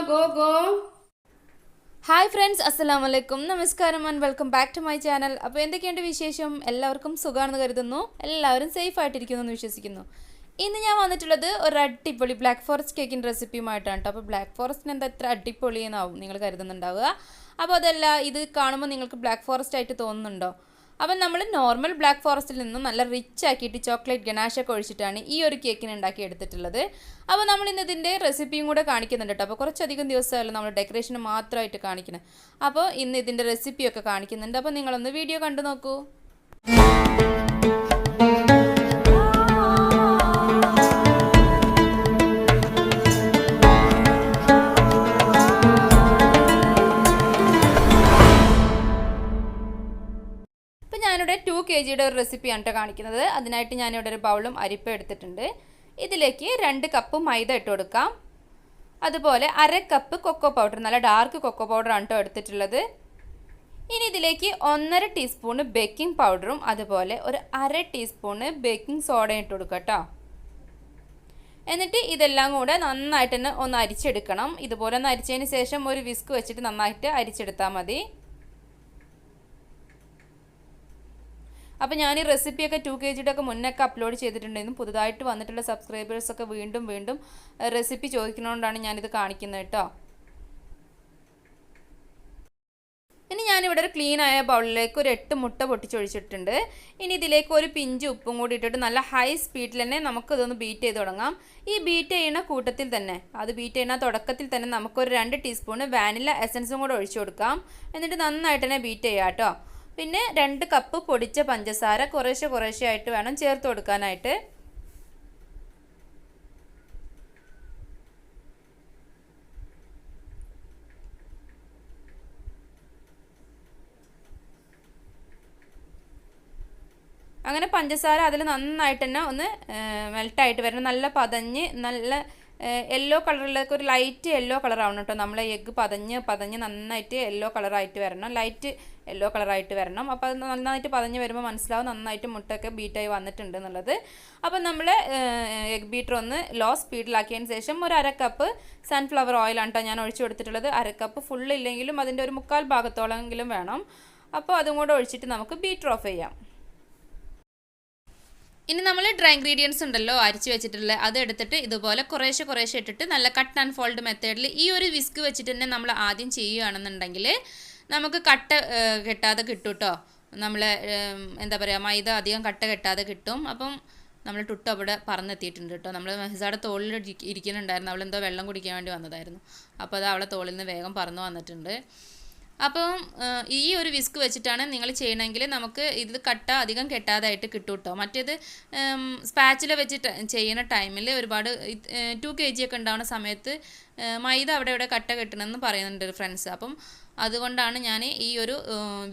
go go. Hi friends, അസ്സലാമു അലൈക്കും, നമസ്കാരം and welcome back to my channel. അപ്പോൾ എന്തൊക്കെയുണ്ട് വിശേഷം? എല്ലാവർക്കും സുഖമാണെന്ന് കരുതുന്നു. എല്ലാവരും സേഫ് ആയിട്ടിരിക്കുന്നു എന്ന് വിശ്വസിക്കുന്നു. ഇന്ന് ഞാൻ വന്നിട്ടുള്ളത് ഒരു അടിപൊളി ബ്ലാക്ക് ഫോറസ്റ്റ് കേക്കിൻ്റെ റെസിപ്പിയുമായിട്ടാണ് കേട്ടോ. അപ്പോൾ ബ്ലാക്ക് ഫോറസ്റ്റിന് എന്താ എത്ര അടിപൊളി എന്നാവും നിങ്ങൾ കരുതുന്നുണ്ടാവുക. അപ്പോൾ അതല്ല, ഇത് കാണുമ്പോൾ നിങ്ങൾക്ക് ബ്ലാക്ക് ഫോറസ്റ്റ് ആയിട്ട് തോന്നുന്നുണ്ടോ? അപ്പം നമ്മൾ നോർമൽ ബ്ലാക്ക് ഫോറസ്റ്റിൽ നിന്നും നല്ല റിച്ച് ആക്കിയിട്ട് ചോക്ലേറ്റ് ഗനാഷൊക്കെ ഒഴിച്ചിട്ടാണ് ഈ ഒരു കേക്കിന് ഉണ്ടാക്കി എടുത്തിട്ടുള്ളത്. അപ്പോൾ നമ്മൾ ഇന്ന് ഇതിൻ്റെ റെസിപ്പിയും കൂടെ കാണിക്കുന്നുണ്ട് കേട്ടോ. അപ്പോൾ കുറച്ചധികം ദിവസമല്ല നമ്മൾ ഡെക്കറേഷന് മാത്രമായിട്ട് കാണിക്കുന്നത്. അപ്പോൾ ഇന്ന് ഇതിൻ്റെ റെസിപ്പിയൊക്കെ കാണിക്കുന്നുണ്ട്. അപ്പോൾ നിങ്ങളൊന്ന് വീഡിയോ കണ്ടു നോക്കൂ. ഞാനിവിടെ 2 kg ഒരു റെസിപ്പിയാണ് കേട്ടോ കാണിക്കുന്നത്. അതിനായിട്ട് ഞാനിവിടെ ഒരു ബൗളും അരിപ്പ എടുത്തിട്ടുണ്ട്. ഇതിലേക്ക് 2 കപ്പ് മൈദ ഇട്ട് കൊടുക്കാം. അതുപോലെ 1/2 കപ്പ് കൊക്കോ പൗഡർ, നല്ല ഡാർക്ക് കൊക്കോ പൗഡറാണ് കേട്ടോ എടുത്തിട്ടുള്ളത്. ഇനി ഇതിലേക്ക് 1/2 ടീസ്പൂണ് ബേക്കിംഗ് പൗഡറും അതുപോലെ ഒരു 1/2 ടീസ്പൂണ് ബേക്കിംഗ് സോഡയും ഇട്ട് കൊടുക്കുക കേട്ടോ. എന്നിട്ട് ഇതെല്ലാം കൂടെ നന്നായിട്ട് തന്നെ ഒന്ന് അരിച്ചെടുക്കണം. ഇതുപോലെ ഒന്ന് അരിച്ചതിന് ശേഷം ഒരു വിസ്ക് വെച്ചിട്ട് നന്നായിട്ട് അരിച്ചെടുത്താൽ മതി. അപ്പോൾ ഞാൻ ഈ റെസിപ്പിയൊക്കെ 2 kg ഒക്കെ മുന്നൊക്കെ അപ്ലോഡ് ചെയ്തിട്ടുണ്ടായിരുന്നു. പുതുതായിട്ട് വന്നിട്ടുള്ള സബ്സ്ക്രൈബേഴ്സൊക്കെ വീണ്ടും റെസിപ്പി ചോദിക്കുന്നതുകൊണ്ടാണ് ഞാനിത് കാണിക്കുന്നത് കേട്ടോ. ഇനി ഞാനിവിടെ ഒരു ക്ലീൻ ആയ ബൗളിലേക്ക് ഒരു 8 മുട്ട പൊട്ടിച്ചൊഴിച്ചിട്ടുണ്ട്. ഇനി ഇതിലേക്ക് ഒരു പിഞ്ച് ഉപ്പും കൂടി ഇട്ടിട്ട് നല്ല ഹൈ സ്പീഡിൽ തന്നെ നമുക്കിതൊന്ന് ബീറ്റ് ചെയ്ത് തുടങ്ങാം. ഈ ബീറ്റ് ചെയ്യുന്ന കൂട്ടത്തിൽ തന്നെ, ബീറ്റ് ചെയ്യുന്ന തുടക്കത്തിൽ തന്നെ നമുക്കൊരു 2 ടീസ്പൂണ് വാനില എസൻസും കൂടെ ഒഴിച്ചു കൊടുക്കാം. എന്നിട്ട് നന്നായിട്ട് തന്നെ ബീറ്റ് ചെയ്യാം കേട്ടോ. പിന്നെ 2 കപ്പ് പൊടിച്ച പഞ്ചസാര കുറേശ്ശെ ആയിട്ട് വേണം ചേർത്ത് കൊടുക്കാനായിട്ട്. അങ്ങനെ പഞ്ചസാര അതിൽ നന്നായിട്ട് തന്നെ ഒന്ന് മെൽട്ടായിട്ട് വരണം. നല്ല പതഞ്ഞ് നല്ല യെല്ലോ കളറിലേക്ക് ഒരു ലൈറ്റ് യെല്ലോ കളറാവണം കേട്ടോ. നമ്മളെ എഗ്ഗ് പതഞ്ഞ് നന്നായിട്ട് യെല്ലോ കളറായിട്ട് വരണം, ലൈറ്റ് യെല്ലോ കളറായിട്ട് വരണം. അപ്പോൾ അത് നന്നായിട്ട് പതഞ്ഞ് വരുമ്പോൾ മനസ്സിലാവും നന്നായിട്ട് മുട്ടയൊക്കെ ബീറ്റായി വന്നിട്ടുണ്ട് എന്നുള്ളത്. അപ്പോൾ നമ്മൾ എഗ് ബീറ്റർ ഒന്ന് ലോ സ്പീഡിലാക്കിയതിന് ശേഷം ഒരു 1/2 കപ്പ് സൺഫ്ലവർ ഓയിലാണ് കേട്ടോ ഞാൻ ഒഴിച്ചു കൊടുത്തിട്ടുള്ളത്. 1/2 കപ്പ് ഫുള്ളില്ലെങ്കിലും അതിൻ്റെ ഒരു 1/4 ഭാഗത്തോളമെങ്കിലും വേണം. അപ്പോൾ അതും കൂടെ ഒഴിച്ചിട്ട് നമുക്ക് ബീറ്റർ ഓഫ് ചെയ്യാം. ഇനി നമ്മൾ ഡ്രൈ ഇൻഗ്രീഡിയൻസ് ഉണ്ടല്ലോ അരിച്ച് വെച്ചിട്ടുള്ളത്, അത് എടുത്തിട്ട് ഇതുപോലെ കുറേശ്ശെ ഇട്ടിട്ട് നല്ല കട്ട് ആൻഡ് ഫോൾഡ് മെത്തേഡിൽ ഈ ഒരു വിസ്ക് വെച്ചിട്ട് തന്നെ നമ്മൾ ആദ്യം ചെയ്യുകയാണെന്നുണ്ടെങ്കിൽ നമുക്ക് കട്ട കെട്ടാതെ കിട്ടും കേട്ടോ. നമ്മൾ എന്താ പറയുക, മൈദ അധികം കട്ട കെട്ടാതെ കിട്ടും. അപ്പം നമ്മൾ ടുട്ട് അവിടെ പറന്നെത്തിയിട്ടുണ്ട് കേട്ടോ. നമ്മൾ മെഹസാടെ തോളിൽ ഇരിക്കുന്നുണ്ടായിരുന്നു. അവളെന്തോ വെള്ളം കുടിക്കാൻ വേണ്ടി വന്നതായിരുന്നു. അപ്പോൾ അത് അവളെ തോളിൽ നിന്ന് വേഗം പറന്നു വന്നിട്ടുണ്ട്. അപ്പം ഈ ഒരു വിസ്ക് വെച്ചിട്ടാണ് നിങ്ങൾ ചെയ്യണമെങ്കിൽ നമുക്ക് ഇത് കട്ട അധികം കെട്ടാതായിട്ട് കിട്ടും കേട്ടോ. മറ്റേത് സ്പാച്ചില വെച്ചിട്ട് ചെയ്യുന്ന ടൈമിൽ ഒരുപാട് 2 kg ഒക്കെ ഉണ്ടാവുന്ന സമയത്ത് മൈദ അവിടെ കട്ട കെട്ടണമെന്ന് പറയുന്നുണ്ട് ഫ്രണ്ട്സ്. അപ്പം അതുകൊണ്ടാണ് ഞാൻ ഈ ഒരു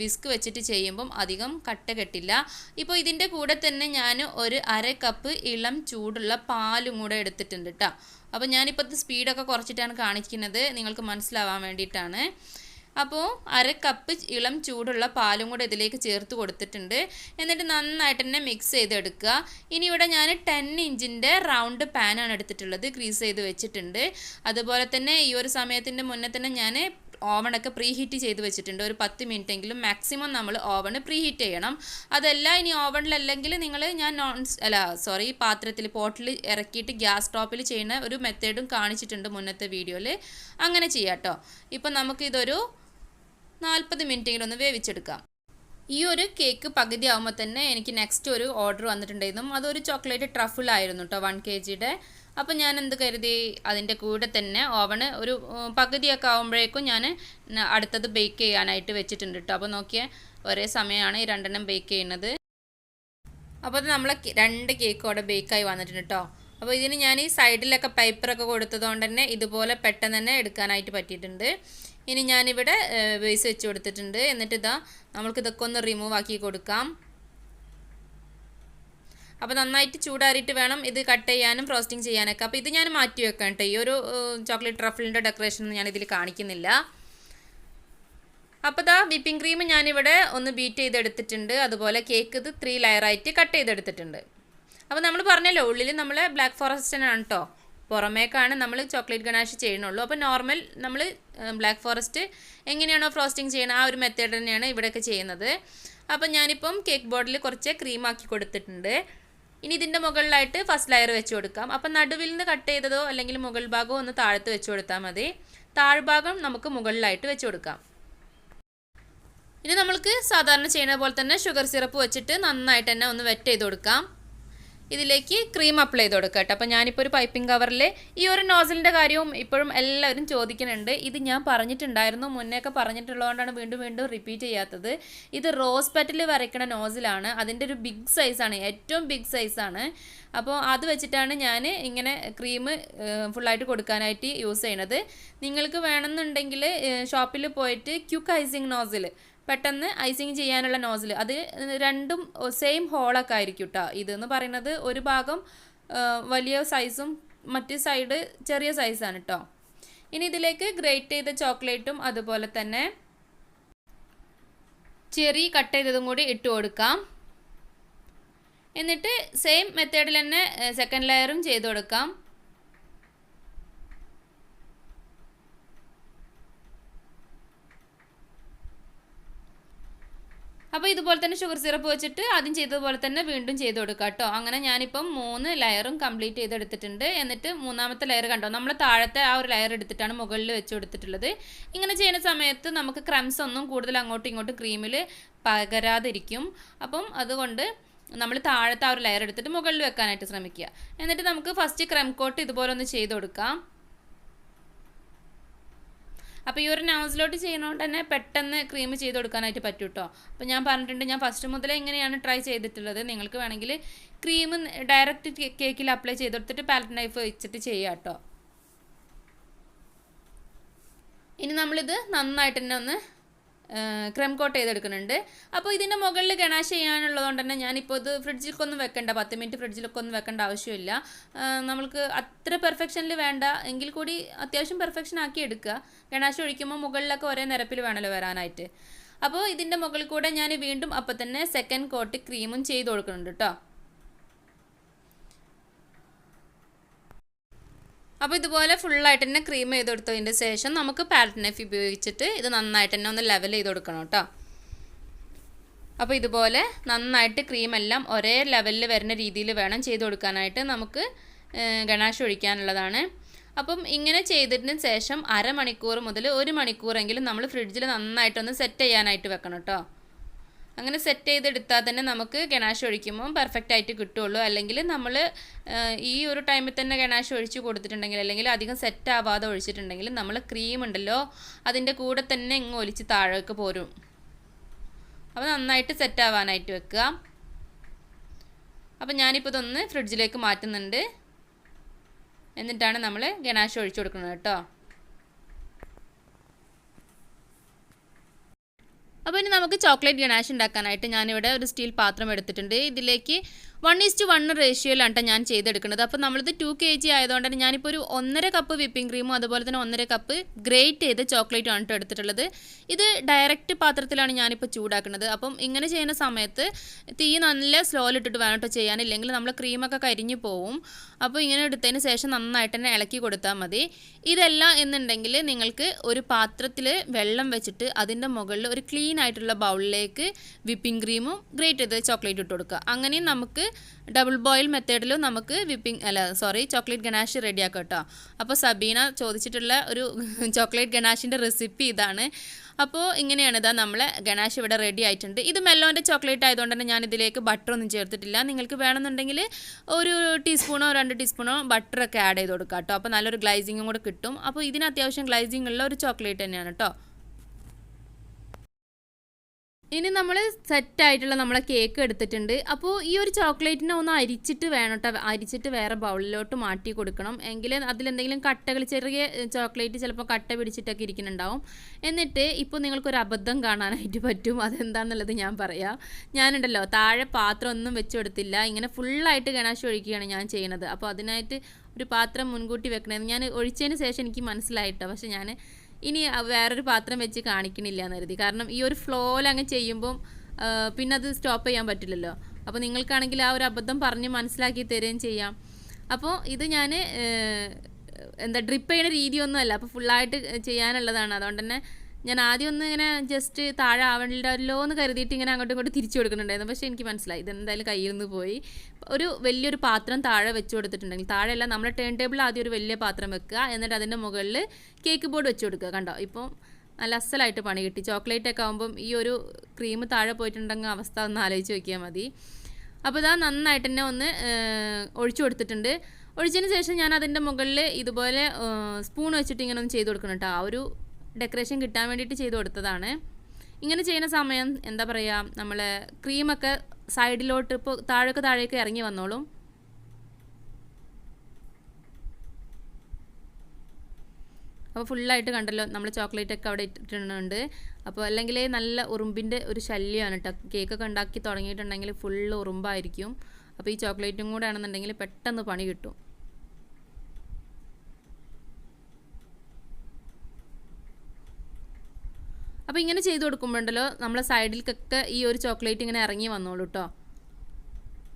വിസ്ക് വെച്ചിട്ട് ചെയ്യുമ്പം അധികം കട്ട കെട്ടില്ല. ഇപ്പോൾ ഇതിൻ്റെ കൂടെ തന്നെ ഞാൻ ഒരു 1/2 കപ്പ് ഇളം ചൂടുള്ള പാലും കൂടെ എടുത്തിട്ടുണ്ട് കേട്ടോ. അപ്പോൾ ഞാനിപ്പോൾ സ്പീഡൊക്കെ കുറച്ചിട്ടാണ് കാണിക്കുന്നത്, നിങ്ങൾക്ക് മനസ്സിലാവാൻ വേണ്ടിയിട്ടാണ്. അപ്പോൾ 1/2 കപ്പ് ഇളം ചൂടുള്ള പാലും കൂടെ ഇതിലേക്ക് ചേർത്ത് കൊടുത്തിട്ടുണ്ട്. എന്നിട്ട് നന്നായിട്ട് തന്നെ മിക്സ് ചെയ്തെടുക്കുക. ഇനി ഇവിടെ ഞാൻ 10 ഇഞ്ചിൻ്റെ റൗണ്ട് പാനാണ് എടുത്തിട്ടുള്ളത്, ഗ്രീസ് ചെയ്ത് വെച്ചിട്ടുണ്ട്. അതുപോലെ തന്നെ ഈ ഒരു സമയത്തിൻ്റെ മുന്നേ തന്നെ ഞാൻ ഓവണൊക്കെ പ്രീ ഹീറ്റ് ചെയ്ത് വെച്ചിട്ടുണ്ട്. ഒരു 10 മിനിറ്റെങ്കിലും മാക്സിമം നമ്മൾ ഓവണ് പ്രീ ഹീറ്റ് ചെയ്യണം. അതല്ല ഇനി ഓവണിലല്ലെങ്കിൽ പാത്രത്തിൽ പോട്ടിൽ ഇറക്കിയിട്ട് ഗ്യാസ് സ്റ്റോപ്പിൽ ചെയ്യുന്ന ഒരു മെത്തേഡും കാണിച്ചിട്ടുണ്ട് മുന്നത്തെ വീഡിയോയിൽ. അങ്ങനെ ചെയ്യാം കേട്ടോ. ഇപ്പോൾ നമുക്കിതൊരു 40 മിനിറ്റെങ്കിലും ഒന്ന് വേവിച്ചെടുക്കാം. ഈ ഒരു കേക്ക് പകുതി ആകുമ്പോൾ തന്നെ എനിക്ക് നെക്സ്റ്റ് ഒരു ഓർഡർ വന്നിട്ടുണ്ടായിരുന്നു. അതൊരു ചോക്ലേറ്റ് ട്രഫിളായിരുന്നു കേട്ടോ, 1 kg. അപ്പോൾ ഞാൻ എന്ത് കരുതി, അതിൻ്റെ കൂടെ തന്നെ ഓവണ് ഒരു പകുതിയൊക്കെ ആകുമ്പോഴേക്കും ഞാൻ അടുത്തത് ബേക്ക് ചെയ്യാനായിട്ട് വെച്ചിട്ടുണ്ട് കേട്ടോ. അപ്പോൾ നോക്കിയേ, ഒരേ സമയമാണ് ഈ 2 ബേക്ക് ചെയ്യുന്നത്. അപ്പോൾ അത് നമ്മളെ 2 കേക്ക് അവിടെ ബേക്കായി വന്നിട്ടുണ്ട് കേട്ടോ. അപ്പോൾ ഇതിന് ഞാൻ ഈ സൈഡിലൊക്കെ പേപ്പറൊക്കെ കൊടുത്തതുകൊണ്ട് തന്നെ ഇതുപോലെ പെട്ടെന്ന് തന്നെ എടുക്കാനായിട്ട് പറ്റിയിട്ടുണ്ട്. ഇനി ഞാനിവിടെ ബേസ് വെച്ച് കൊടുത്തിട്ടുണ്ട്. എന്നിട്ട് നമ്മൾക്കിതൊക്കെ ഒന്ന് റിമൂവ് ആക്കി കൊടുക്കാം. അപ്പോൾ നന്നായിട്ട് ചൂടാറിയിട്ട് വേണം ഇത് കട്ട് ചെയ്യാനും ഫ്രോസ്റ്റിംഗ് ചെയ്യാനൊക്കെ. അപ്പോൾ ഇത് ഞാൻ മാറ്റി വെക്കാം കേട്ടോ. ഈ ഒരു ചോക്ലേറ്റ് ട്രഫിളിൻ്റെ ഡെക്കറേഷൻ ഞാനിതിൽ കാണിക്കുന്നില്ല. അപ്പോൾ വിപ്പിംഗ് ക്രീം ഞാനിവിടെ ഒന്ന് ബീറ്റ് ചെയ്തെടുത്തിട്ടുണ്ട്. അതുപോലെ കേക്ക് ഇത് 3 ലെയറായിട്ട് കട്ട് ചെയ്തെടുത്തിട്ടുണ്ട്. അപ്പോൾ നമ്മൾ പറഞ്ഞല്ലോ ഉള്ളിൽ നമ്മൾ ബ്ലാക്ക് ഫോറസ്റ്റ് തന്നെയാണ് കേട്ടോ. പുറമേക്കാണ് നമ്മൾ ചോക്ലേറ്റ് ഗനാഷ് ചെയ്യണുള്ളൂ. അപ്പോൾ നോർമൽ നമ്മൾ ബ്ലാക്ക് ഫോറസ്റ്റ് എങ്ങനെയാണോ ഫ്രോസ്റ്റിംഗ് ചെയ്യണത് ആ ഒരു മെത്തേഡ് തന്നെയാണ് ഇവിടെയൊക്കെ ചെയ്യുന്നത്. അപ്പോൾ ഞാനിപ്പം കേക്ക് ബോർഡിൽ കുറച്ച് ക്രീമാക്കി കൊടുത്തിട്ടുണ്ട്. ഇനി ഇതിൻ്റെ മുകളിലായിട്ട് ഫസ്റ്റ് ലെയർ വെച്ച് കൊടുക്കാം. അപ്പം നടുവിൽ നിന്ന് കട്ട് ചെയ്തതോ അല്ലെങ്കിൽ മുകൾ ഭാഗമോ ഒന്ന് താഴത്ത് വെച്ച് കൊടുത്താൽ മതി. താഴ്ഭാഗം നമുക്ക് മുകളിലായിട്ട് വെച്ച് കൊടുക്കാം. ഇനി നമ്മൾക്ക് സാധാരണ ചെയ്യുന്ന പോലെ തന്നെ ഷുഗർ സിറപ്പ് വെച്ചിട്ട് നന്നായിട്ട് തന്നെ ഒന്ന് വെറ്റ് ചെയ്ത് കൊടുക്കാം. ഇതിലേക്ക് ക്രീം അപ്ലൈ ചെയ്ത് കൊടുക്കാം കേട്ടോ. അപ്പോൾ ഞാനിപ്പോൾ ഒരു പൈപ്പിംഗ് കവറിൽ ഈ ഒരു നോസിലിൻ്റെ കാര്യവും ഇപ്പോഴും എല്ലാവരും ചോദിക്കുന്നുണ്ട്. ഇത് ഞാൻ പറഞ്ഞിട്ടുണ്ടായിരുന്നു, മുന്നേയൊക്കെ പറഞ്ഞിട്ടുള്ളതുകൊണ്ടാണ് വീണ്ടും വീണ്ടും റിപ്പീറ്റ് ചെയ്യാത്തത്. ഇത് റോസ് പെറ്റൽ വരയ്ക്കണ നോസിലാണ്. അതിൻ്റെ ഒരു ബിഗ് സൈസാണ്, ഏറ്റവും ബിഗ് സൈസാണ്. അപ്പോൾ അത് വെച്ചിട്ടാണ് ഞാൻ ഇങ്ങനെ ക്രീം ഫുള്ളായിട്ട് കൊടുക്കാനായിട്ട് യൂസ് ചെയ്യണത്. നിങ്ങൾക്ക് വേണമെന്നുണ്ടെങ്കിൽ ഷോപ്പിൽ പോയിട്ട് ക്യുക്ക് ഐസിങ് നോസിൽ, പെട്ടെന്ന് ഐസിങ് ചെയ്യാനുള്ള നോസിൽ, അത് രണ്ടും സെയിം ഹോളൊക്കെ ആയിരിക്കും കേട്ടോ. ഇതെന്ന് പറയുന്നത് ഒരു ഭാഗം വലിയ സൈസും മറ്റു സൈഡ് ചെറിയ സൈസാണ് കേട്ടോ. ഇനി ഇതിലേക്ക് ഗ്രേറ്റ് ചെയ്ത ചോക്ലേറ്റും അതുപോലെ തന്നെ ചെറി കട്ട് ചെയ്തതും കൂടി ഇട്ട് കൊടുക്കാം. എന്നിട്ട് സെയിം മെത്തേഡിൽ തന്നെ സെക്കൻഡ് ലെയറും ചെയ്ത് കൊടുക്കാം. അപ്പോൾ ഇതുപോലെ തന്നെ ഷുഗർ സിറപ്പ് വെച്ചിട്ട് ആദ്യം ചെയ്തതുപോലെ തന്നെ വീണ്ടും ചെയ്ത് കൊടുക്കുക കേട്ടോ. അങ്ങനെ ഞാനിപ്പം 3 ലെയറും കംപ്ലീറ്റ് ചെയ്തെടുത്തിട്ടുണ്ട്. എന്നിട്ട് മൂന്നാമത്തെ ലെയർ കണ്ടോ, നമ്മൾ താഴത്തെ ആ ഒരു ലെയർ എടുത്തിട്ടാണ് മുകളിൽ വെച്ച് കൊടുത്തിട്ടുള്ളത്. ഇങ്ങനെ ചെയ്യുന്ന സമയത്ത് നമുക്ക് ക്രംസ് ഒന്നും കൂടുതൽ അങ്ങോട്ടും ഇങ്ങോട്ടും ക്രീമിൽ പകരാതിരിക്കും. അപ്പം അതുകൊണ്ട് നമ്മൾ താഴത്തെ ആ ഒരു ലെയർ എടുത്തിട്ട് മുകളിൽ വെക്കാനായിട്ട് ശ്രമിക്കുക. എന്നിട്ട് നമുക്ക് ഫസ്റ്റ് ക്രം കോട്ട് ഇതുപോലെ ഒന്ന് ചെയ്ത് കൊടുക്കാം. അപ്പോൾ ഈ ഒരു നോസിലോട്ട് ചെയ്യുന്നതുകൊണ്ട് തന്നെ പെട്ടെന്ന് ക്രീം ചെയ്ത് കൊടുക്കാനായിട്ട് പറ്റും കേട്ടോ. അപ്പോൾ ഞാൻ പറഞ്ഞിട്ടുണ്ട്, ഞാൻ ഫസ്റ്റ് മുതലേ ഇങ്ങനെയാണ് ട്രൈ ചെയ്തിട്ടുള്ളത്. നിങ്ങൾക്ക് വേണമെങ്കിൽ ക്രീം ഡയറക്റ്റ് കേക്കിൽ അപ്ലൈ ചെയ്ത് കൊടുത്തിട്ട് പാലറ്റ് നൈഫ് വെച്ചിട്ട് ചെയ്യാം കേട്ടോ. ഇനി നമ്മളിത് നന്നായിട്ട് തന്നെ ഒന്ന് ക്രീം കോട്ട് ചെയ്തെടുക്കുന്നുണ്ട്. അപ്പോൾ ഇതിൻ്റെ മുകളിൽ ഗണാഷ് ചെയ്യാനുള്ളതുകൊണ്ട് തന്നെ ഞാനിപ്പോൾ ഇത് ഫ്രിഡ്ജിലൊക്കെ ഒന്നും വെക്കണ്ട, 10 മിനിറ്റ് ഫ്രിഡ്ജിലൊക്കെ ഒന്നും വെക്കേണ്ട ആവശ്യമില്ല. നമ്മൾക്ക് അത്ര പെർഫെക്ഷനിൽ വേണ്ട എങ്കിൽ കൂടി അത്യാവശ്യം പെർഫെക്ഷൻ ആക്കി എടുക്കുക. ഗണാഷ് ഒഴിക്കുമ്പോൾ മുകളിലൊക്കെ ഒരേ നിരപ്പിൽ വേണമല്ലോ വരാനായിട്ട്. അപ്പോൾ ഇതിൻ്റെ മുകളിൽ കൂടെ ഞാൻ വീണ്ടും അപ്പോൾ തന്നെ സെക്കൻഡ് കോട്ട് ക്രീമും ചെയ്ത് കൊടുക്കുന്നുണ്ട് കേട്ടോ. അപ്പോൾ ഇതുപോലെ ഫുള്ളായിട്ട് തന്നെ ക്രീം ചെയ്ത് കൊടുത്തതിൻ്റെ ശേഷം നമുക്ക് പാലറ്റ് നൈഫ് ഉപയോഗിച്ചിട്ട് ഇത് നന്നായിട്ട് തന്നെ ഒന്ന് ലെവൽ ചെയ്ത് കൊടുക്കണം കേട്ടോ. അപ്പോൾ ഇതുപോലെ നന്നായിട്ട് ക്രീമെല്ലാം ഒരേ ലെവലിൽ വരുന്ന രീതിയിൽ വേണം ചെയ്ത് കൊടുക്കാനായിട്ട്. നമുക്ക് ഗണാഷ് ഒഴിക്കാനുള്ളതാണ്. അപ്പം ഇങ്ങനെ ചെയ്തതിന് ശേഷം അരമണിക്കൂർ മുതൽ 1 മണിക്കൂറെങ്കിലും നമ്മൾ ഫ്രിഡ്ജിൽ നന്നായിട്ടൊന്ന് സെറ്റ് ചെയ്യാനായിട്ട് വെക്കണം കേട്ടോ. അങ്ങനെ സെറ്റ് ചെയ്തെടുത്താൽ തന്നെ നമുക്ക് ഗണാഷ് ഒഴിക്കുമ്പോൾ പെർഫെക്റ്റ് ആയിട്ട് കിട്ടുള്ളൂ. അല്ലെങ്കിൽ നമ്മൾ ഈ ഒരു ടൈമിൽ തന്നെ ഗണാഷ് ഒഴിച്ച് കൊടുത്തിട്ടുണ്ടെങ്കിൽ, അല്ലെങ്കിൽ അധികം സെറ്റ് ആവാതെ ഒഴിച്ചിട്ടുണ്ടെങ്കിൽ നമ്മൾ ക്രീം ഉണ്ടല്ലോ അതിൻ്റെ കൂടെ തന്നെ ഇങ്ങ് ഒലിച്ച് താഴേക്ക് പോരും. അപ്പോൾ നന്നായിട്ട് സെറ്റ് ആവാനായിട്ട് വെക്കുക. അപ്പോൾ ഞാനിപ്പോൾ ഇതൊന്ന് ഫ്രിഡ്ജിലേക്ക് മാറ്റുന്നുണ്ട്. എന്നിട്ടാണ് നമ്മൾ ഗണാഷ് ഒഴിച്ചു കൊടുക്കുന്നത് കേട്ടോ. അപ്പോൾ ഇനി നമുക്ക് ചോക്ലേറ്റ് ഗണാഷ് ഉണ്ടാക്കാനായിട്ട് ഞാനിവിടെ ഒരു സ്റ്റീൽ പാത്രം എടുത്തിട്ടുണ്ട്. ഇതിലേക്ക് 1:1 റേഷ്യോയിലാണ് കേട്ടോ ഞാൻ ചെയ്തെടുക്കുന്നത്. അപ്പോൾ നമ്മളിത് 2 kg ആയതുകൊണ്ട് തന്നെ ഞാനിപ്പോൾ ഒരു 1.5 കപ്പ് വിപ്പിംഗ് ക്രീമും അതുപോലെ തന്നെ 1.5 കപ്പ് ഗ്രേറ്റ് ചെയ്ത് ചോക്ലേറ്റും ആണ് കേട്ടോ എടുത്തിട്ടുള്ളത്. ഇത് ഡയറക്റ്റ് പാത്രത്തിലാണ് ഞാനിപ്പോൾ ചൂടാക്കുന്നത്. അപ്പം ഇങ്ങനെ ചെയ്യുന്ന സമയത്ത് തീ നല്ല സ്ലോയിലിട്ടിട്ട് വേണം കേട്ടോ ചെയ്യാൻ, ഇല്ലെങ്കിൽ നമ്മൾ ക്രീമൊക്കെ കരിഞ്ഞു പോവും. അപ്പോൾ ഇങ്ങനെ എടുത്തതിന് ശേഷം നന്നായിട്ട് തന്നെ ഇളക്കി കൊടുത്താൽ മതി. ഇതെല്ലാം എന്നുണ്ടെങ്കിൽ നിങ്ങൾക്ക് ഒരു പാത്രത്തിൽ വെള്ളം വെച്ചിട്ട് അതിൻ്റെ മുകളിൽ ഒരു ക്ലീൻ ആയിട്ടുള്ള ബൗളിലേക്ക് വിപ്പിംഗ് ക്രീമും ഗ്രേറ്റ് ചെയ്ത് ചോക്ലേറ്റ് ഇട്ട് കൊടുക്കുക. അങ്ങനെയും നമുക്ക് ഡബിൾ ബോയിൽ മെത്തേഡിലും നമുക്ക് ചോക്ലേറ്റ് ഗണാഷ് റെഡിയാക്കാം കേട്ടോ. അപ്പോൾ സബീന ചോദിച്ചിട്ടുള്ള ഒരു ചോക്ലേറ്റ് ഗണാഷിൻ്റെ റെസിപ്പി ഇതാണ്. അപ്പോൾ ഇങ്ങനെയാണ് ഇതാ നമ്മളെ ഗണാഷ് ഇവിടെ റെഡി ആയിട്ടുണ്ട്. ഇത് മെല്ലോൻ്റെ ചോക്ലേറ്റ് ആയതുകൊണ്ട് തന്നെ ഞാൻ ഇതിലേക്ക് ബട്ടറൊന്നും ചേർത്തിട്ടില്ല. നിങ്ങൾക്ക് വേണമെന്നുണ്ടെങ്കിൽ ഒരു ടീസ്പൂണോ 2 ടീസ്പൂണോ ബട്ടറൊക്കെ ആഡ് ചെയ്ത് കൊടുക്കാം കേട്ടോ. അപ്പോൾ നല്ലൊരു ഗ്ലൈസിങ്ങും കൂടെ കിട്ടും. അപ്പോൾ ഇതിന് അത്യാവശ്യം ഗ്ലൈസിങ് ഉള്ള ഒരു ചോക്ലേറ്റ് തന്നെയാണ് കേട്ടോ. ഇനി നമ്മൾ സെറ്റായിട്ടുള്ള നമ്മളെ കേക്ക് എടുത്തിട്ടുണ്ട്. അപ്പോൾ ഈ ഒരു ചോക്ലേറ്റിനെ ഒന്ന് അരിച്ചിട്ട് വേണം കേട്ടോ, അരിച്ചിട്ട് വേറെ ബൗളിലോട്ട് മാറ്റി കൊടുക്കണം. എങ്കിൽ അതിലെന്തെങ്കിലും കട്ടകൾ, ചെറിയ ചോക്ലേറ്റ് ചിലപ്പോൾ കട്ട പിടിച്ചിട്ടൊക്കെ ഇരിക്കുന്നുണ്ടാവും. എന്നിട്ട് ഇപ്പോൾ നിങ്ങൾക്കൊരു അബദ്ധം കാണാനായിട്ട് പറ്റും. അതെന്താണെന്നുള്ളത് ഞാൻ പറയാം. ഞാനുണ്ടല്ലോ താഴെ പാത്രം ഒന്നും വെച്ച് കൊടുത്തില്ല, ഇങ്ങനെ ഫുള്ളായിട്ട് ഗണാഷ് ഒഴിക്കുകയാണ് ഞാൻ ചെയ്യുന്നത്. അപ്പോൾ അതിനായിട്ട് ഒരു പാത്രം മുൻകൂട്ടി വെക്കണമെന്ന് ഞാൻ ഒഴിച്ചതിന് ശേഷം എനിക്ക് മനസ്സിലായിട്ടോ. പക്ഷെ ഞാൻ ഇനി വേറൊരു പാത്രം വെച്ച് കാണിക്കണില്ല എന്ന് കരുതി. കാരണം ഈ ഒരു ഫ്ലോയിൽ അങ്ങ് ചെയ്യുമ്പം പിന്നെ അത് സ്റ്റോപ്പ് ചെയ്യാൻ പറ്റില്ലല്ലോ. അപ്പോൾ നിങ്ങൾക്കാണെങ്കിൽ ആ ഒരു അബദ്ധം പറഞ്ഞ് മനസ്സിലാക്കി തരുകയും ചെയ്യാം. അപ്പോൾ ഇത് ഞാൻ എന്താ ഡ്രിപ്പ് ചെയ്യുന്ന രീതിയൊന്നുമല്ല, അപ്പോൾ ഫുള്ളായിട്ട് ചെയ്യാനുള്ളതാണ്. അതുകൊണ്ട് തന്നെ ഞാൻ ആദ്യം ഒന്ന് ഇങ്ങനെ ജസ്റ്റ് താഴെ ആവണ്ടല്ലോ എന്ന് കരുതിയിട്ട് ഇങ്ങനെ അങ്ങോട്ടും ഇങ്ങോട്ടും തിരിച്ചു കൊടുക്കുന്നുണ്ടായിരുന്നു. പക്ഷേ എനിക്ക് മനസ്സിലായി ഇതെന്തായാലും കയ്യിൽ നിന്ന് പോയി. ഒരു വലിയൊരു പാത്രം താഴെ വെച്ച് കൊടുത്തിട്ടുണ്ടെങ്കിൽ, താഴെയല്ല നമ്മുടെ ടേൺ ടേബിൾ ആദ്യം ഒരു വലിയ പാത്രം വെക്കുക, എന്നിട്ട് അതിൻ്റെ മുകളിൽ കേക്ക് ബോർഡ് വെച്ച് കൊടുക്കുക. കണ്ടോ, ഇപ്പം നല്ല അസലായിട്ട് പണി കിട്ടി. ചോക്ലേറ്റ് ഒക്കെ ആകുമ്പം ഈ ഒരു ക്രീം താഴെ പോയിട്ടുണ്ടെങ്കിൽ അവസ്ഥ ഒന്ന് ആലോചിച്ച് നോക്കിയാൽ മതി. അപ്പോൾ ഇതാ നന്നായിട്ട് തന്നെ ഒന്ന് ഒഴിച്ചു കൊടുത്തിട്ടുണ്ട്. ഒഴിച്ചതിന് ശേഷം ഞാൻ അതിൻ്റെ മുകളിൽ ഇതുപോലെ സ്പൂൺ വെച്ചിട്ട് ഇങ്ങനെ ഒന്ന് ചെയ്ത് കൊടുക്കണം കേട്ടോ. ആ ഒരു ഡെക്കറേഷൻ കിട്ടാൻ വേണ്ടിയിട്ട് ചെയ്ത് കൊടുത്തതാണ്. ഇങ്ങനെ ചെയ്യുന്ന സമയം എന്താ പറയുക, നമ്മൾ ക്രീമൊക്കെ സൈഡിലോട്ട് ഇപ്പോൾ താഴേക്ക് ഇറങ്ങി വന്നോളും. അപ്പോൾ ഫുള്ളായിട്ട് കണ്ടല്ലോ നമ്മൾ ചോക്ലേറ്റൊക്കെ അവിടെ ഇട്ടിട്ടുണ്ട്. അപ്പോൾ അല്ലെങ്കിൽ നല്ല ഉറുമ്പിൻ്റെ ഒരു ശല്യമാണ് കേട്ടോ. കേക്കൊക്കെ ഉണ്ടാക്കി തുടങ്ങിയിട്ടുണ്ടെങ്കിൽ ഫുള്ള് ഉറുമ്പായിരിക്കും. അപ്പോൾ ഈ ചോക്ലേറ്റും കൂടെ ആണെന്നുണ്ടെങ്കിൽ പെട്ടെന്ന് പണി കിട്ടും. അപ്പോൾ ഇങ്ങനെ ചെയ്ത് കൊടുക്കുമ്പോണ്ടല്ലോ നമ്മളെ സൈഡിലേക്കൊക്കെ ഈ ഒരു ചോക്ലേറ്റ് ഇങ്ങനെ ഇറങ്ങി വന്നോളൂ കേട്ടോ.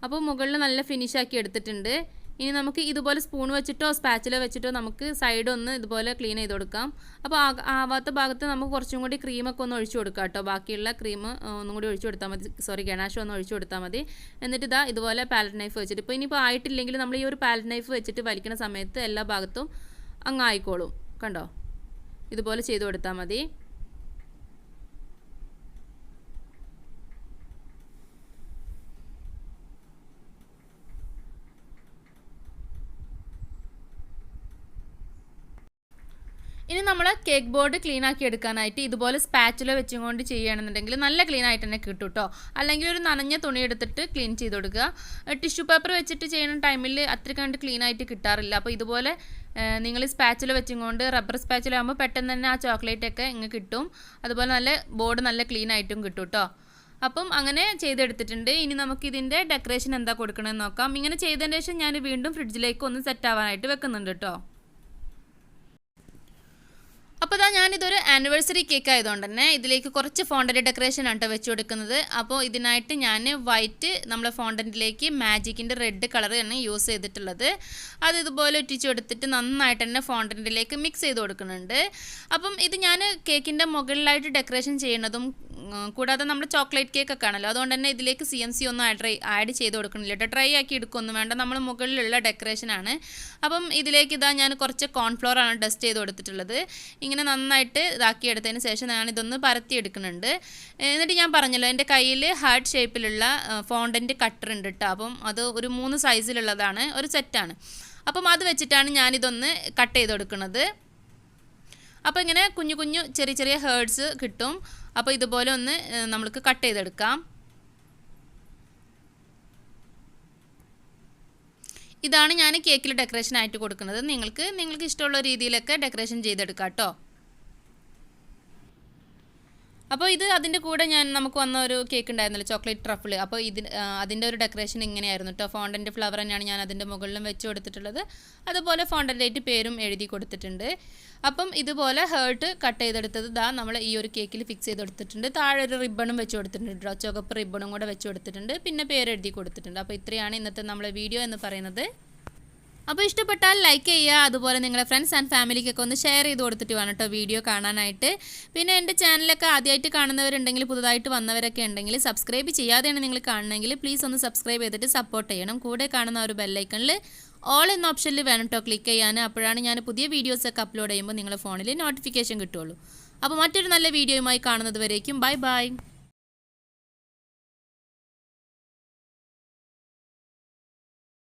അപ്പോൾ മുകളിൽ നല്ല ഫിനിഷാക്കി എടുത്തിട്ടുണ്ട്. ഇനി നമുക്ക് ഇതുപോലെ സ്പൂൺ വെച്ചിട്ടോ സ്പാച്ചില വെച്ചിട്ടോ നമുക്ക് സൈഡ് ഒന്ന് ഇതുപോലെ ക്ലീൻ ചെയ്ത് കൊടുക്കാം. അപ്പോൾ ആവാത്ത ഭാഗത്ത് നമുക്ക് കുറച്ചും കൂടി ക്രീമൊക്കെ ഒന്ന് ഒഴിച്ചു കൊടുക്കാം കേട്ടോ. ബാക്കിയുള്ള ക്രീം ഒന്നും കൂടി ഒഴിച്ചു കൊടുത്താൽ മതി, ഗണാഷ് ഒന്ന് ഒഴിച്ചു കൊടുത്താൽ മതി. എന്നിട്ട് ഇതാ ഇതുപോലെ പാലറ്റ് നൈഫ് വെച്ചിട്ട്, ഇപ്പോൾ ഇനിയിപ്പോൾ ആയിട്ടില്ലെങ്കിൽ നമ്മൾ ഈ ഒരു പാലറ്റ് നൈഫ് വെച്ചിട്ട് വലിക്കുന്ന സമയത്ത് എല്ലാ ഭാഗത്തും അങ്ങ് ആയിക്കോളും. കണ്ടോ, ഇതുപോലെ ചെയ്ത് കൊടുത്താൽ മതി. ഇനി നമ്മൾ കേക്ക് ബോർഡ് ക്ലീൻ ആക്കി എടുക്കാനായിട്ട് ഇതുപോലെ സ്പാച്ചുല വെച്ചുകൊണ്ട് ചെയ്യുകയാണെന്നുണ്ടെങ്കിൽ നല്ല ക്ലീൻ ആയിട്ട് തന്നെ കിട്ടും കേട്ടോ. അല്ലെങ്കിൽ ഒരു നനഞ്ഞ തുണി എടുത്തിട്ട് ക്ലീൻ ചെയ്ത് കൊടുക്കുക. ടിഷ്യൂ പേപ്പർ വെച്ചിട്ട് ചെയ്യുന്ന ടൈമിൽ അത്ര കണ്ട് ക്ലീൻ ആയിട്ട് കിട്ടാറില്ല. അപ്പോൾ ഇതുപോലെ നിങ്ങൾ സ്പാച്ചുല വെച്ചുകൊണ്ട് റബ്ബർ സ്പാച്ചുല ആകുമ്പോൾ പെട്ടെന്ന് തന്നെ ആ ചോക്ലേറ്റൊക്കെ ഇങ്ങ് കിട്ടും. അതുപോലെ നല്ല ബോർഡ് നല്ല ക്ലീൻ ആയിട്ടും കിട്ടും കേട്ടോ. അപ്പം അങ്ങനെ ചെയ്തെടുത്തിട്ടുണ്ട്. ഇനി നമുക്ക് ഇതിൻ്റെ ഡെക്കറേഷൻ എന്താ കൊടുക്കണമെന്ന് നോക്കാം. ഇങ്ങനെ ചെയ്തതിന് ശേഷം ഞാൻ വീണ്ടും ഫ്രിഡ്ജിലേക്ക് ഒന്ന് സെറ്റ് ആവാനായിട്ട് വെക്കുന്നുണ്ട് കേട്ടോ. അപ്പോൾ ഇതാ ഞാനിതൊരു ആനിവേഴ്സറി കേക്ക് ആയതുകൊണ്ട് തന്നെ ഇതിലേക്ക് കുറച്ച് ഫോണ്ടൻ്റ് ഡെക്കറേഷൻ ആണ് വെച്ച് കൊടുക്കുന്നത്. അപ്പോൾ ഇതിനായിട്ട് ഞാൻ വൈറ്റ് നമ്മളെ ഫോണ്ടൻറ്റിലേക്ക് മാജിക്കിൻ്റെ റെഡ് കളർ ആണ് യൂസ് ചെയ്തിട്ടുള്ളത്. അത് ഇതുപോലെ ഒറ്റിച്ച് കൊടുത്തിട്ട് നന്നായിട്ട് തന്നെ ഫോണ്ടൻറ്റിലേക്ക് മിക്സ് ചെയ്ത് കൊടുക്കുന്നുണ്ട്. അപ്പം ഇത് ഞാൻ കേക്കിൻ്റെ മുകളിലായിട്ട് ഡെക്കറേഷൻ ചെയ്യുന്നതും കൂടാതെ നമ്മൾ ചോക്ലേറ്റ് കേക്കൊക്കെ ആണല്ലോ, അതുകൊണ്ട് തന്നെ ഇതിലേക്ക് CNC ഒന്നും ആഡ് ചെയ്ത് കൊടുക്കണില്ല കേട്ടോ. ഡ്രൈ ആക്കി എടുക്കൊന്നും വേണ്ട, നമ്മൾ മുകളിലുള്ള ഡെക്കറേഷനാണ്. അപ്പം ഇതിലേക്ക് ഇതാ ഞാൻ കുറച്ച് കോൺഫ്ലോർ ആണ് ഡസ്റ്റ് ചെയ്ത് കൊടുത്തിട്ടുള്ളത്. ഇങ്ങനെ നന്നായിട്ട് ഇതാക്കി എടുത്തതിന് ശേഷം ഞാനിതൊന്ന് പരത്തി എടുക്കുന്നുണ്ട്. എന്നിട്ട് ഞാൻ പറഞ്ഞല്ലോ എൻ്റെ കയ്യിൽ ഹാർട്ട് ഷേപ്പിലുള്ള ഫോണ്ടൻറ്റ് കട്ടർ ഉണ്ട് കേട്ടോ. അപ്പം അത് ഒരു 3 സൈസിലുള്ളതാണ്, ഒരു സെറ്റാണ്. അപ്പം അത് വെച്ചിട്ടാണ് ഞാനിതൊന്ന് കട്ട് ചെയ്ത് കൊടുക്കുന്നത്. അപ്പോൾ ഇങ്ങനെ കുഞ്ഞു കുഞ്ഞു ചെറിയ ചെറിയ ഹേർട്സ് കിട്ടും. അപ്പോൾ ഇതുപോലെ ഒന്ന് നമുക്ക് കട്ട് ചെയ്തെടുക്കാം. ഇതാണ് ഞാൻ കേക്കിൽ ഡെക്കറേഷൻ ആയിട്ട് കൊടുക്കുന്നത്. നിങ്ങൾക്ക് ഇഷ്ടമുള്ള രീതിയിലൊക്കെ ഡെക്കറേഷൻ ചെയ്തെടുക്കാം കേട്ടോ. അപ്പോൾ ഇത് അതിൻ്റെ കൂടെ നമുക്ക് വന്ന ഒരു കേക്ക് ഉണ്ടായിരുന്നല്ലോ, ചോക്ലേറ്റ് ട്രഫിൾ. അപ്പോൾ അതിൻ്റെ ഒരു ഡെക്കറേഷൻ ഇങ്ങനെയായിരുന്നു കേട്ടോ. ഫോണ്ടൻ്റ് ഫ്ലവർ തന്നെയാണ് ഞാൻ അതിൻ്റെ മുകളിലും വെച്ച് കൊടുത്തിട്ടുള്ളത്. അതുപോലെ ഫോണ്ടൻ്റായിട്ട് പേരും എഴുതി കൊടുത്തിട്ടുണ്ട്. അപ്പം ഇതുപോലെ ഹേർട്ട് കട്ട് ചെയ്തെടുത്തത് നമ്മൾ ഈ ഒരു കേക്കിൽ ഫിക്സ് ചെയ്ത് കൊടുത്തിട്ടുണ്ട്. താഴെ ഒരു റിബണും വെച്ച് കൊടുത്തിട്ടുണ്ട് കേട്ടോ, ചുവപ്പ് റിബണും കൂടെ വെച്ച് കൊടുത്തിട്ടുണ്ട്. പിന്നെ പേര് എഴുതി കൊടുത്തിട്ടുണ്ട്. അപ്പോൾ ഇത്രയാണ് ഇന്നത്തെ നമ്മളെ വീഡിയോ എന്ന് പറയുന്നത്. അപ്പോൾ ഇഷ്ടപ്പെട്ടാൽ ലൈക്ക് ചെയ്യുക. അതുപോലെ നിങ്ങളുടെ ഫ്രണ്ട്സ് ആൻഡ് ഫാമിലിക്കൊക്കെ ഒന്ന് ഷെയർ ചെയ്ത് കൊടുത്തിട്ട് വേണം കേട്ടോ വീഡിയോ കാണാനായിട്ട്. പിന്നെ എൻ്റെ ചാനലൊക്കെ ആദ്യമായിട്ട് കാണുന്നവരുണ്ടെങ്കിൽ, പുതുതായിട്ട് വന്നവരൊക്കെ ഉണ്ടെങ്കിൽ, സബ്സ്ക്രൈബ് ചെയ്യാതെയാണ് നിങ്ങൾ കാണണമെങ്കിൽ പ്ലീസ് ഒന്ന് സബ്സ്ക്രൈബ് ചെയ്തിട്ട് സപ്പോർട്ട് ചെയ്യണം. കൂടെ കാണുന്ന ഒരു ബെല്ലൈക്കണിൽ ഓൾ എന്ന ഓപ്ഷനിൽ വേണം കേട്ടോ ക്ലിക്ക് ചെയ്യാൻ. അപ്പോഴാണ് ഞാൻ പുതിയ വീഡിയോസൊക്കെ അപ്ലോഡ് ചെയ്യുമ്പോൾ നിങ്ങളുടെ ഫോണിൽ നോട്ടിഫിക്കേഷൻ കിട്ടുള്ളൂ. അപ്പോൾ മറ്റൊരു നല്ല വീഡിയോയുമായി കാണുന്നത് വരേക്കും ബൈ ബൈ.